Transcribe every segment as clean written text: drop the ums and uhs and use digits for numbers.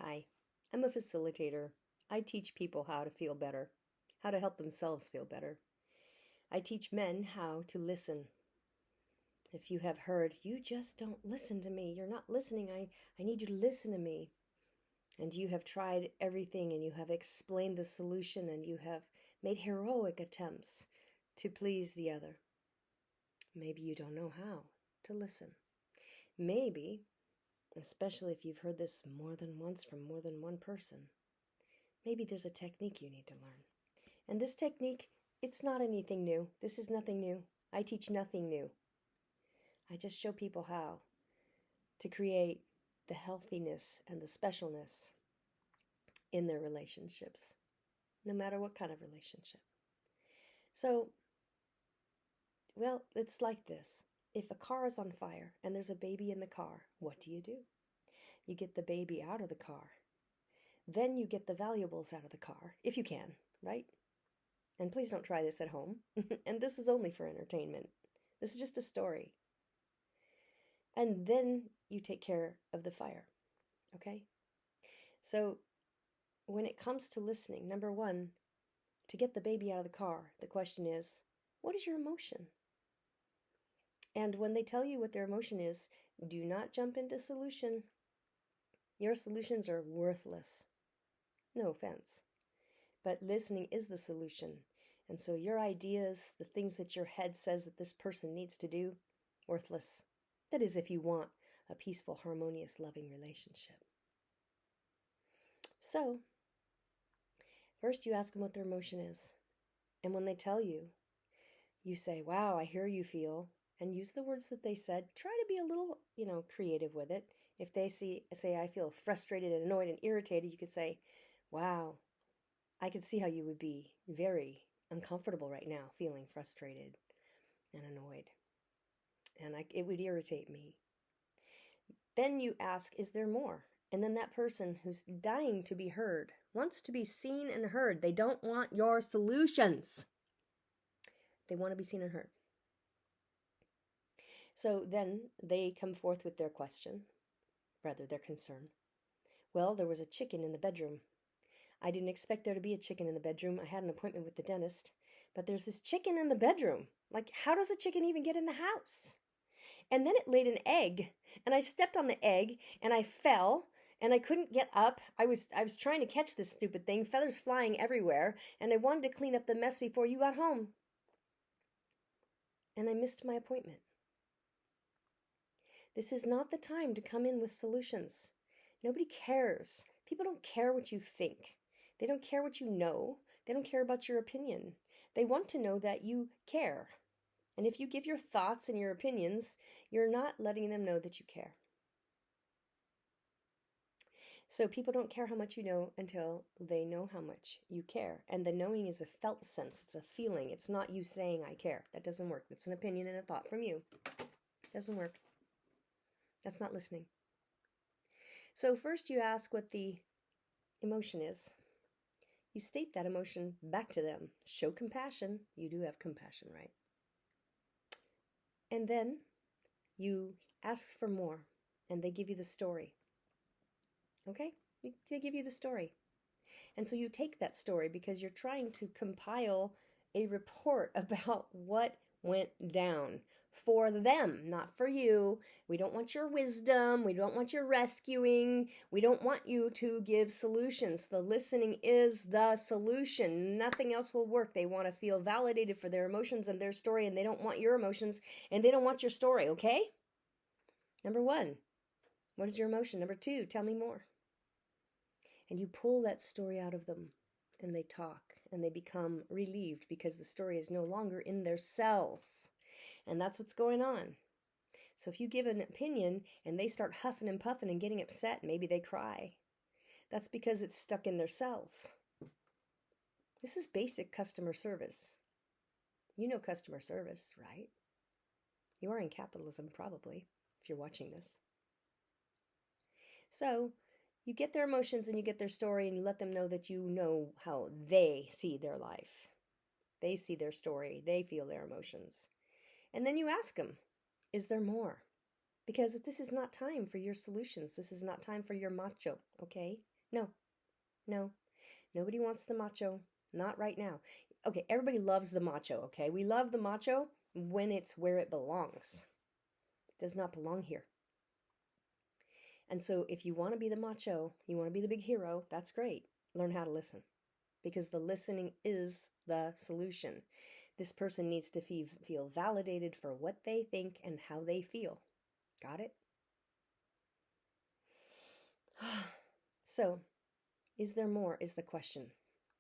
Hi, I'm a facilitator. I teach people how to feel better, how to help themselves feel better. I teach men how to listen. If you have heard, you just don't listen to me, you're not listening, I need you to listen to me. And you have tried everything and you have explained the solution and you have made heroic attempts to please the other. Maybe you don't know how to listen. Maybe, especially if you've heard this more than once from more than one person, maybe there's a technique you need to learn. And this technique, it's not anything new. This is nothing new. I teach nothing new. I just show people how to create the healthiness and the specialness in their relationships, no matter what kind of relationship. So, well, it's like this. If a car is on fire and there's a baby in the car, what do? You get the baby out of the car. Then you get the valuables out of the car, if you can, right? And please don't try this at home. And this is only for entertainment. This is just a story. And then you take care of the fire, okay? So when it comes to listening, number one, to get the baby out of the car, the question is, what is your emotion? And when they tell you what their emotion is, do not jump into solution. Your solutions are worthless. No offense. But listening is the solution. And so your ideas, the things that your head says that this person needs to do, worthless. That is if you want a peaceful, harmonious, loving relationship. So, first you ask them what their emotion is. And when they tell you, you say, wow, I hear you feel, and use the words that they said. Try to be a little, creative with it. If they say, I feel frustrated and annoyed and irritated, you could say, wow, I could see how you would be very uncomfortable right now, feeling frustrated and annoyed. And it would irritate me. Then you ask, is there more? And then that person who's dying to be heard wants to be seen and heard. They don't want your solutions. They want to be seen and heard. So then they come forth with their question, rather their concern. Well, there was a chicken in the bedroom. I didn't expect there to be a chicken in the bedroom. I had an appointment with the dentist, but there's this chicken in the bedroom. Like, how does a chicken even get in the house? And then it laid an egg, and I stepped on the egg, and I fell, and I couldn't get up. I was trying to catch this stupid thing, feathers flying everywhere, and I wanted to clean up the mess before you got home. And I missed my appointment. This is not the time to come in with solutions. Nobody cares. People don't care what you think. They don't care what you know. They don't care about your opinion. They want to know that you care. And if you give your thoughts and your opinions, you're not letting them know that you care. So people don't care how much you know until they know how much you care. And the knowing is a felt sense. It's a feeling. It's not you saying, I care. That doesn't work. That's an opinion and a thought from you. Doesn't work. That's not listening. So first you ask what the emotion is. You state that emotion back to them. Show compassion. You do have compassion, right? And then you ask for more, and they give you the story. Okay? They give you the story. And so you take that story because you're trying to compile a report about what went down for them, not for you. We don't want your wisdom. We don't want your rescuing. We don't want you to give solutions. The listening is the solution. Nothing else will work. They want to feel validated for their emotions and their story, and they don't want your emotions, and they don't want your story, okay? Number one, what is your emotion? Number two, tell me more. And you pull that story out of them, and they talk, and they become relieved because the story is no longer in their cells. And that's what's going on. So if you give an opinion and they start huffing and puffing and getting upset, maybe they cry. That's because it's stuck in their cells. This is basic customer service. You know customer service, right? You are in capitalism, probably, if you're watching this. So you get their emotions and you get their story and you let them know that you know how they see their life. They see their story. They feel their emotions. And then you ask them, is there more? Because this is not time for your solutions. This is not time for your macho, okay? No, no. Nobody wants the macho. Not right now. Okay, everybody loves the macho, okay? We love the macho when it's where it belongs. It does not belong here. And so if you want to be the macho, you want to be the big hero, that's great. Learn how to listen, because the listening is the solution. This person needs to feel validated for what they think and how they feel. Got it? So, is there more? Is the question.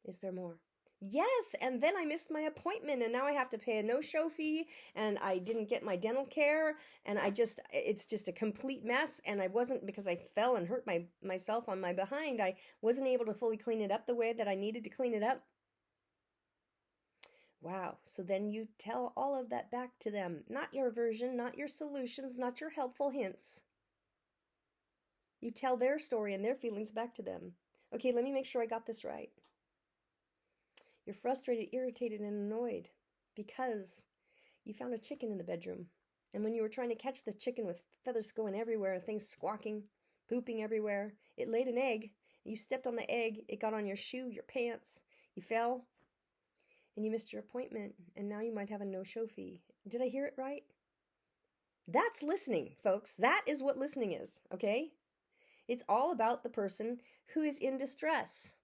Is there more? Yes, and then I missed my appointment and now I have to pay a no-show fee and I didn't get my dental care and it's just a complete mess and I wasn't, because I fell and hurt myself on my behind, I wasn't able to fully clean it up the way that I needed to clean it up. Wow, so then you tell all of that back to them. Not your version, not your solutions, not your helpful hints. You tell their story and their feelings back to them. Okay, let me make sure I got this right. You're frustrated, irritated, and annoyed because you found a chicken in the bedroom. And when you were trying to catch the chicken with feathers going everywhere, things squawking, pooping everywhere, it laid an egg. You stepped on the egg, it got on your shoe, your pants, you fell, and you missed your appointment, and now you might have a no-show fee. Did I hear it right? That's listening, folks. That is what listening is, okay? It's all about the person who is in distress.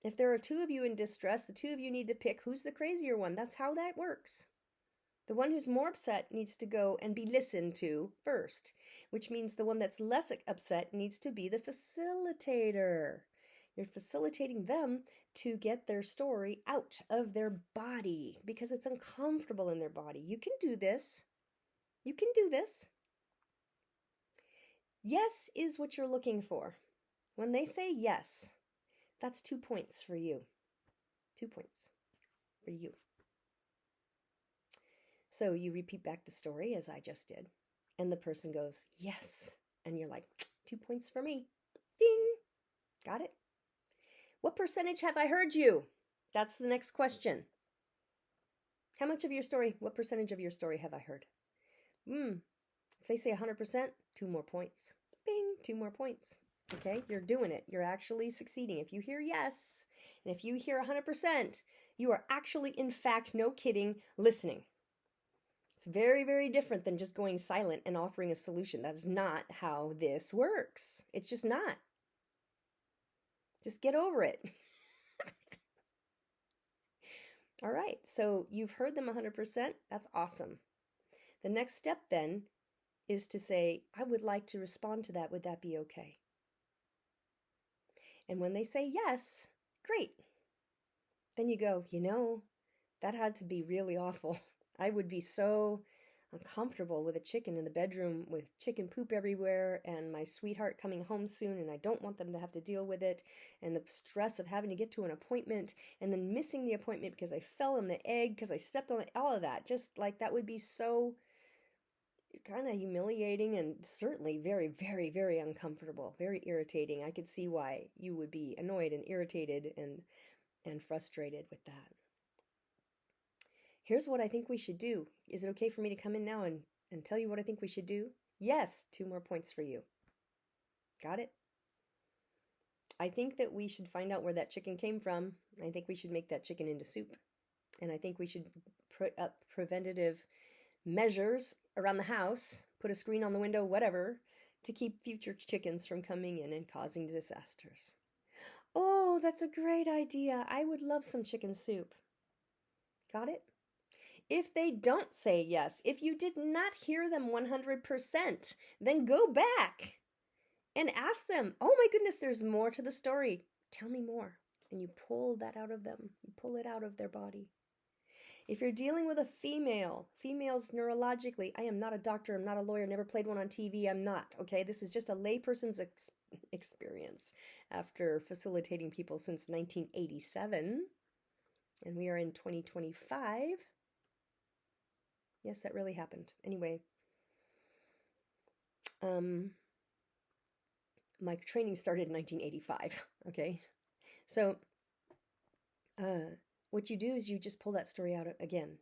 If there are two of you in distress, the two of you need to pick who's the crazier one. That's how that works. The one who's more upset needs to go and be listened to first, which means the one that's less upset needs to be the facilitator. You're facilitating them to get their story out of their body because it's uncomfortable in their body. You can do this. You can do this. Yes is what you're looking for. When they say yes, that's 2 points for you. 2 points for you. So you repeat back the story as I just did, and the person goes, yes. And you're like, 2 points for me. Ding. Got it? What percentage have I heard you? That's the next question. How much of your story, what percentage of your story have I heard? If they say 100%, 2 more points. Bing, 2 more points. Okay, you're doing it. You're actually succeeding. If you hear yes, and if you hear 100%, you are actually, in fact, no kidding, listening. It's very, very different than just going silent and offering a solution. That is not how this works. It's just not. Just get over it. All right, so you've heard them 100%. That's awesome. The next step then is to say, I would like to respond to that. Would that be okay? And when they say yes, great. Then you go, that had to be really awful. I would be so uncomfortable with a chicken in the bedroom with chicken poop everywhere and my sweetheart coming home soon and I don't want them to have to deal with it, and the stress of having to get to an appointment and then missing the appointment because I fell in the egg because I stepped on it, all of that. Just like that would be so kind of humiliating and certainly very, very, very uncomfortable, very irritating. I could see why you would be annoyed and irritated and frustrated with that. Here's what I think we should do. Is it okay for me to come in now and tell you what I think we should do? Yes, 2 more points for you. Got it? I think that we should find out where that chicken came from. I think we should make that chicken into soup. And I think we should put up preventative measures around the house, put a screen on the window, whatever, to keep future chickens from coming in and causing disasters. Oh, that's a great idea. I would love some chicken soup. Got it? If they don't say yes, if you did not hear them 100%, then go back and ask them, oh my goodness, there's more to the story. Tell me more. And you pull that out of them. You pull it out of their body. If you're dealing with a females neurologically, I am not a doctor, I'm not a lawyer, never played one on TV, I'm not, okay? This is just a layperson's experience after facilitating people since 1987, and we are in 2025. Yes, that really happened. Anyway, my training started in 1985, okay? So, what you do is you just pull that story out again.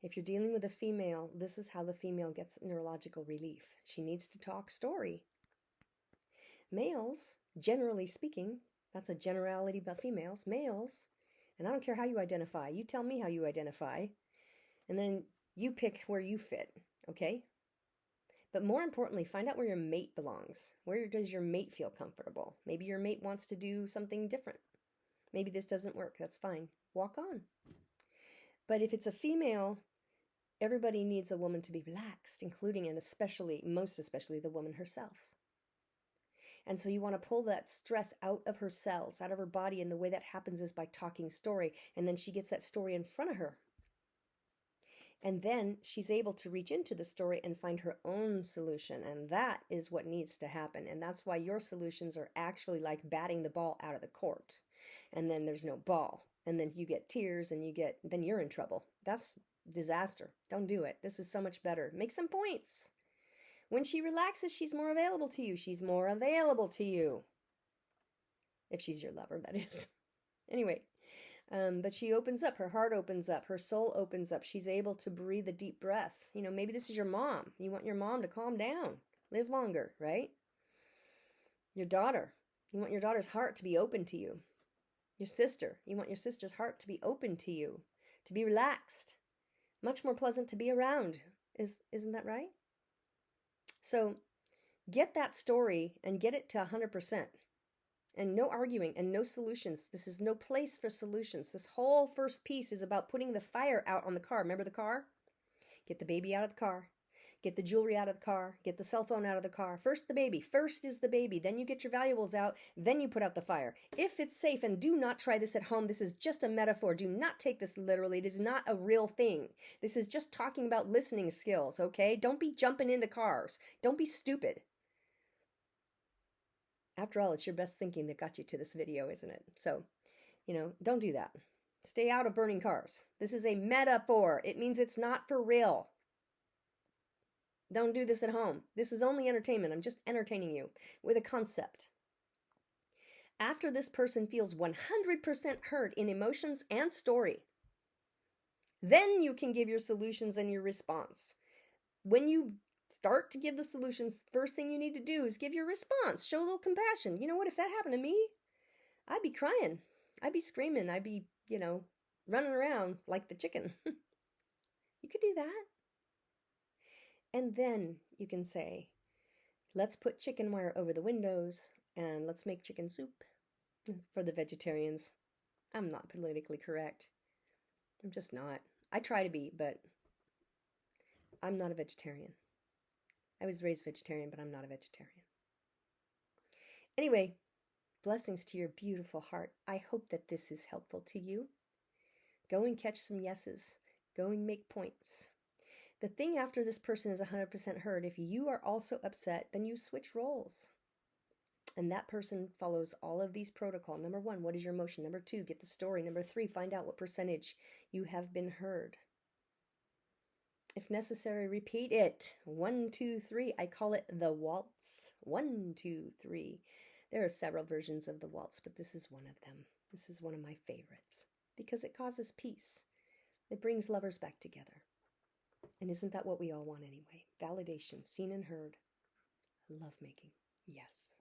If you're dealing with a female, this is how the female gets neurological relief. She needs to talk story. Males, generally speaking, that's a generality about females, males, and I don't care how you identify. You tell me how you identify, and then you pick where you fit, okay? But more importantly, find out where your mate belongs. Where does your mate feel comfortable? Maybe your mate wants to do something different. Maybe this doesn't work. That's fine. Walk on. But if it's a female, everybody needs a woman to be relaxed, including and especially, most especially, the woman herself. And so you want to pull that stress out of her cells, out of her body. And the way that happens is by talking story. And then she gets that story in front of her. And then she's able to reach into the story and find her own solution. And that is what needs to happen. And that's why your solutions are actually like batting the ball out of the court. And then there's no ball. And then you get tears and then you're in trouble. That's disaster. Don't do it. This is so much better. Make some points. When she relaxes, she's more available to you. She's more available to you. If she's your lover, that is. Anyway. But she opens up, her heart opens up, her soul opens up. She's able to breathe a deep breath. You know, maybe this is your mom. You want your mom to calm down, live longer, right? Your daughter, you want your daughter's heart to be open to you. Your sister, you want your sister's heart to be open to you, to be relaxed, much more pleasant to be around. Isn't that right? So get that story and get it to 100%. And no arguing and no solutions. This is no place for solutions. This whole first piece is about putting the fire out on the car. Remember the car? Get the baby out of the car. Get the jewelry out of the car. Get the cell phone out of the car. First the baby. First is the baby. Then you get your valuables out. Then you put out the fire. If it's safe, and do not try this at home. This is just a metaphor. Do not take this literally. It is not a real thing. This is just talking about listening skills, okay? Don't be jumping into cars. Don't be stupid. After all, it's your best thinking that got you to this video, isn't it? So, don't do that. Stay out of burning cars. This is a metaphor. It means it's not for real. Don't do this at home. This is only entertainment. I'm just entertaining you with a concept. After this person feels 100% heard in emotions and story, then you can give your solutions and your response. When you start to give the solutions, first thing you need to do is give your response. Show a little compassion. You know what? If that happened to me, I'd be crying. I'd be screaming. I'd be, running around like the chicken. You could do that. And then you can say, let's put chicken wire over the windows and let's make chicken soup. For the vegetarians, I'm not politically correct. I'm just not. I try to be, but I'm not a vegetarian. I was raised vegetarian, but I'm not a vegetarian. Anyway, blessings to your beautiful heart. I hope that this is helpful to you. Go and catch some yeses. Go and make points. The thing after this person is 100% heard, if you are also upset, then you switch roles. And that person follows all of these protocols. Number 1, what is your emotion? Number 2, get the story. Number 3, find out what percentage you have been heard. If necessary, repeat it. 1, 2, 3. I call it the waltz. 1, 2, 3. There are several versions of the waltz, but this is one of them. This is one of my favorites because it causes peace. It brings lovers back together. And isn't that what we all want anyway? Validation, seen and heard. Lovemaking. Yes.